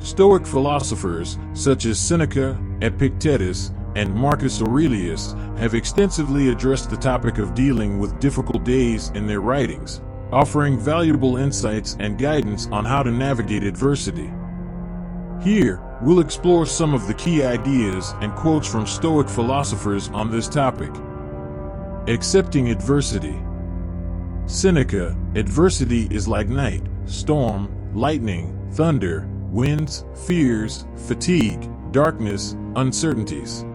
Stoic philosophers, such as Seneca, Epictetus, and Marcus Aurelius, have extensively addressed the topic of dealing with difficult days in their writings, offering valuable insights and guidance on how to navigate adversity. Here, we'll explore some of the key ideas and quotes from Stoic philosophers on this topic. Accepting adversity. Seneca, adversity is like night, storm, lightning, thunder, winds, fears, fatigue, darkness, uncertainties.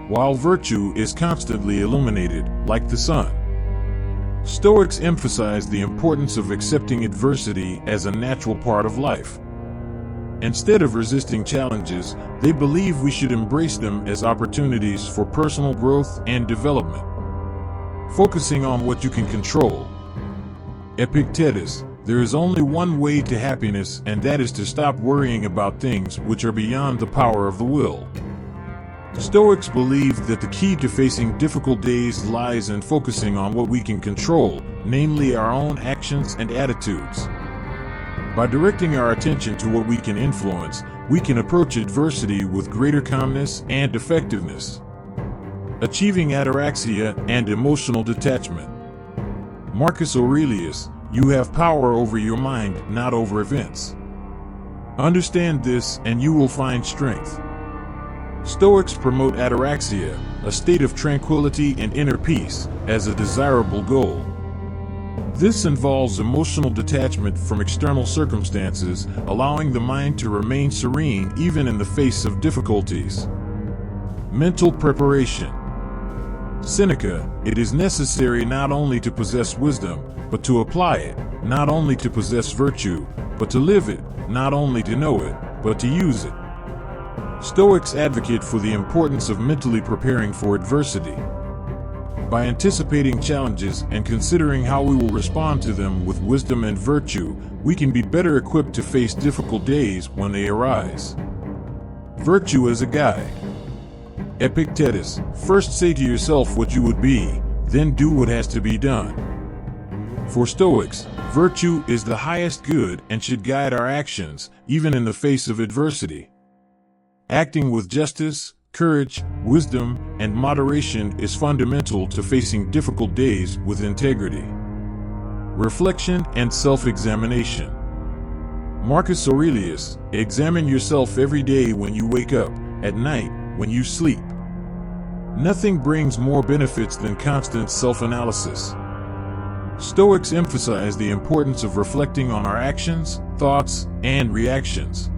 While virtue is constantly illuminated, like the sun. Stoics emphasize the importance of accepting adversity as a natural part of life. Instead of resisting challenges, they believe we should embrace them as opportunities for personal growth and development. Focusing on what you can control. Epictetus, there is only one way to happiness, and that is to stop worrying about things which are beyond the power of the will. Stoics believe that the key to facing difficult days lies in focusing on what we can control, namely our own actions and attitudes. By directing our attention to what we can influence, we can approach adversity with greater calmness and effectiveness, achieving ataraxia and emotional detachment. Marcus Aurelius, you have power over your mind, not over events. Understand this and you will find strength. Stoics promote ataraxia, a state of tranquility and inner peace, as a desirable goal. This involves emotional detachment from external circumstances, allowing the mind to remain serene even in the face of difficulties. Mental preparation. Seneca, it is necessary not only to possess wisdom, but to apply it, not only to possess virtue, but to live it, not only to know it, but to use it. Stoics advocate for the importance of mentally preparing for adversity. By anticipating challenges and considering how we will respond to them with wisdom and virtue, we can be better equipped to face difficult days when they arise. Virtue as a guide. Epictetus, first say to yourself what you would be, then do what has to be done. For Stoics, virtue is the highest good and should guide our actions, even in the face of adversity. Acting with justice, courage, wisdom, and moderation is fundamental to facing difficult days with integrity. Reflection and self-examination. Marcus Aurelius, examine yourself every day when you wake up, at night, when you sleep. Nothing brings more benefits than constant self-analysis. Stoics emphasize the importance of reflecting on our actions, thoughts, and reactions.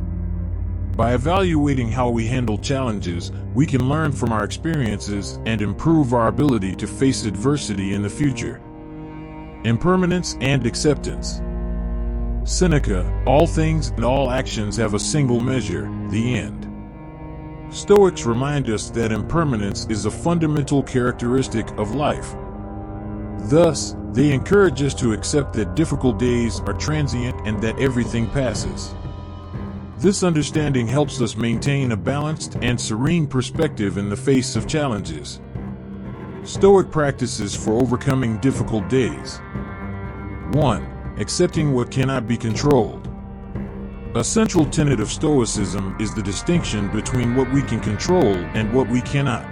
By evaluating how we handle challenges, we can learn from our experiences and improve our ability to face adversity in the future. Impermanence and acceptance. Seneca, all things and all actions have a single measure, the end. Stoics remind us that impermanence is a fundamental characteristic of life. Thus, they encourage us to accept that difficult days are transient and that everything passes. This understanding helps us maintain a balanced and serene perspective in the face of challenges. Stoic practices for overcoming difficult days. 1. Accepting what cannot be controlled. A central tenet of Stoicism is the distinction between what we can control and what we cannot.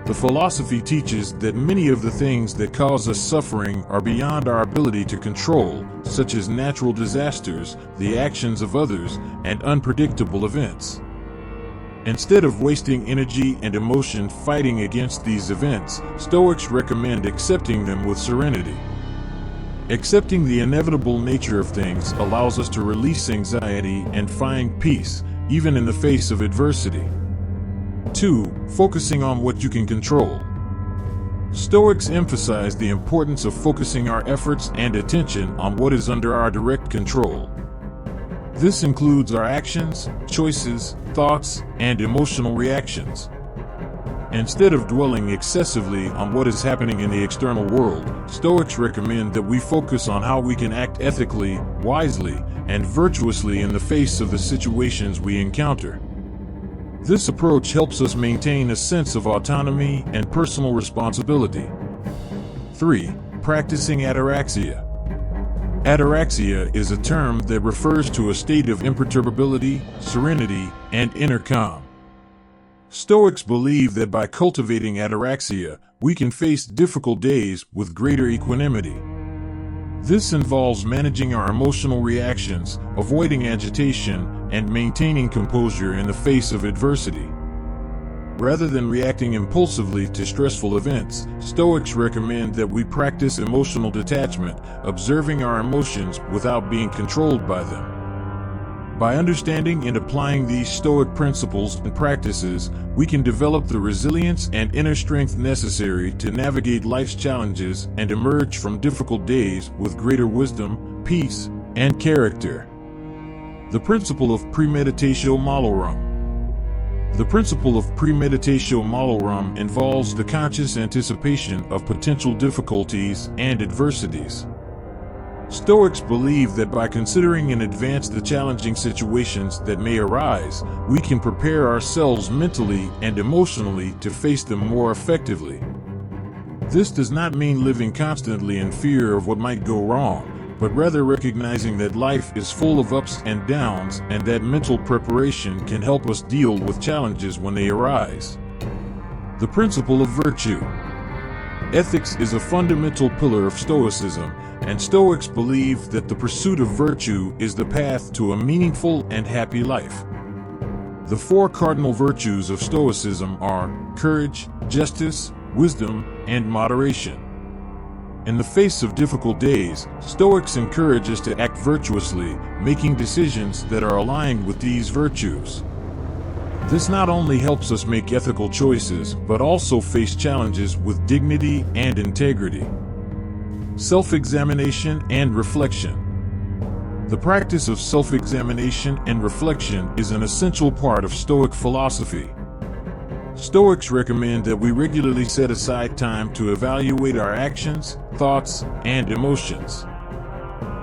The philosophy teaches that many of the things that cause us suffering are beyond our ability to control, such as natural disasters, the actions of others, and unpredictable events. Instead of wasting energy and emotion fighting against these events, Stoics recommend accepting them with serenity. Accepting the inevitable nature of things allows us to release anxiety and find peace, even in the face of adversity. 2. Focusing on what you can control. Stoics emphasize the importance of focusing our efforts and attention on what is under our direct control. This includes our actions, choices, thoughts, and emotional reactions. Instead of dwelling excessively on what is happening in the external world, Stoics recommend that we focus on how we can act ethically, wisely, and virtuously in the face of the situations we encounter. This approach helps us maintain a sense of autonomy and personal responsibility. 3. Practicing ataraxia. Ataraxia is a term that refers to a state of imperturbability, serenity, and inner calm. Stoics believe that by cultivating ataraxia, we can face difficult days with greater equanimity. This involves managing our emotional reactions, avoiding agitation, and maintaining composure in the face of adversity. Rather than reacting impulsively to stressful events, Stoics recommend that we practice emotional detachment, observing our emotions without being controlled by them. By understanding and applying these Stoic principles and practices, we can develop the resilience and inner strength necessary to navigate life's challenges and emerge from difficult days with greater wisdom, peace, and character. The principle of premeditatio malorum. The principle of premeditatio malorum involves the conscious anticipation of potential difficulties and adversities. Stoics believe that by considering in advance the challenging situations that may arise, we can prepare ourselves mentally and emotionally to face them more effectively. This does not mean living constantly in fear of what might go wrong, but rather recognizing that life is full of ups and downs and that mental preparation can help us deal with challenges when they arise. The principle of virtue. Ethics is a fundamental pillar of Stoicism, and Stoics believe that the pursuit of virtue is the path to a meaningful and happy life. The four cardinal virtues of Stoicism are courage, justice, wisdom, and moderation. In the face of difficult days, Stoics encourage us to act virtuously, making decisions that are aligned with these virtues. This not only helps us make ethical choices, but also face challenges with dignity and integrity. Self-examination and reflection. The practice of self-examination and reflection is an essential part of Stoic philosophy. Stoics recommend that we regularly set aside time to evaluate our actions, thoughts, and emotions.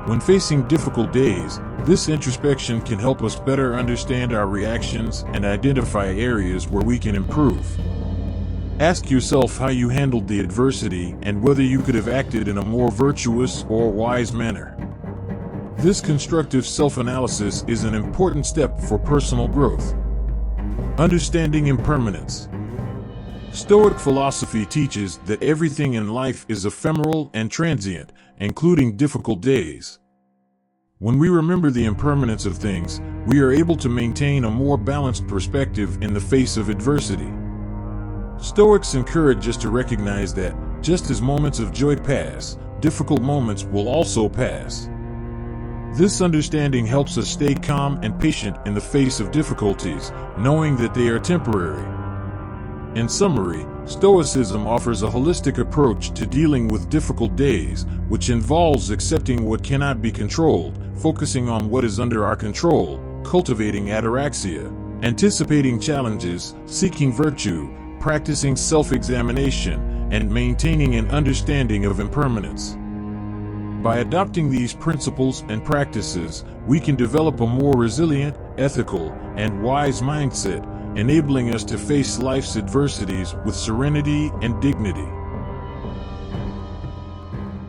When facing difficult days, this introspection can help us better understand our reactions and identify areas where we can improve. Ask yourself how you handled the adversity and whether you could have acted in a more virtuous or wise manner. This constructive self-analysis is an important step for personal growth. Understanding impermanence. Stoic philosophy teaches that everything in life is ephemeral and transient, including difficult days. When we remember the impermanence of things, we are able to maintain a more balanced perspective in the face of adversity. Stoics encourage us to recognize that, just as moments of joy pass, difficult moments will also pass. This understanding helps us stay calm and patient in the face of difficulties, knowing that they are temporary. In summary, Stoicism offers a holistic approach to dealing with difficult days, which involves accepting what cannot be controlled, focusing on what is under our control, cultivating ataraxia, anticipating challenges, seeking virtue, practicing self-examination, and maintaining an understanding of impermanence. By adopting these principles and practices, we can develop a more resilient, ethical, and wise mindset, enabling us to face life's adversities with serenity and dignity.